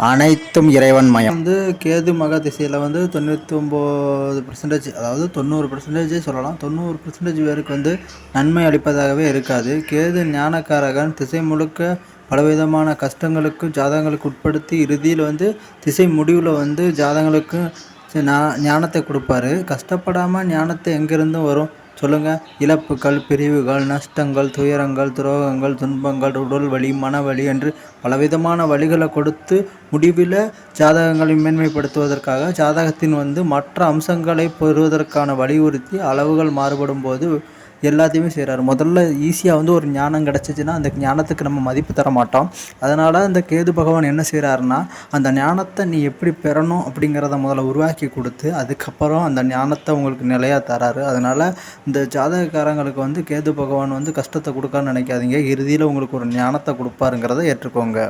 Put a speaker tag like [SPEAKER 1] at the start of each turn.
[SPEAKER 1] அனைத்தும் இறைவன் மயம்.
[SPEAKER 2] கேது மக திசையில் 99%, அதாவது 90% சொல்லலாம். 90% பேருக்கு நன்மை அளிப்பதாகவே இருக்காது. கேது ஞானக்காரகன். திசை முழுக்க பலவிதமான கஷ்டங்களுக்கு ஜாதகங்களுக்கு உட்படுத்தி இறுதியில் திசை முடிவில் ஜாதகங்களுக்கு ஞானத்தை கொடுப்பாரு. கஷ்டப்படாமல் ஞானத்தை எங்கேருந்து வரும் சொல்லுங்கள்? இழப்புகள், பிரிவுகள், நஷ்டங்கள், துயரங்கள், துரோகங்கள், துன்பங்கள், உடல் வலி, மனவலி என்று பலவிதமான வழிகளை கொடுத்து முடிவில் ஜாதகங்களை மேன்மைப்படுத்துவதற்காக ஜாதகத்தின் மற்ற அம்சங்களை பெறுவதற்கான வலியுறுத்தி அளவுகள் மாறுபடும் போது எல்லாத்தையுமே செய்கிறாரு. முதல்ல ஈஸியாக ஒரு ஞானம் கிடச்சிச்சின்னா அந்த ஞானத்துக்கு நம்ம மதிப்பு தர மாட்டோம். அதனால் அந்த கேது பகவான் என்ன செய்கிறாருன்னா, அந்த ஞானத்தை நீ எப்படி பெறணும் அப்படிங்கிறத முதல்ல உருவாக்கி கொடுத்து அதுக்கப்புறம் அந்த ஞானத்தை உங்களுக்கு நிலையாக தராரு. அதனால் இந்த ஜாதகக்காரங்களுக்கு கேது பகவான் கஷ்டத்தை கொடுக்கான்னு நினைக்காதீங்க. இறுதியில் உங்களுக்கு ஒரு ஞானத்தை கொடுப்பாருங்கிறத ஏற்றுக்கோங்க.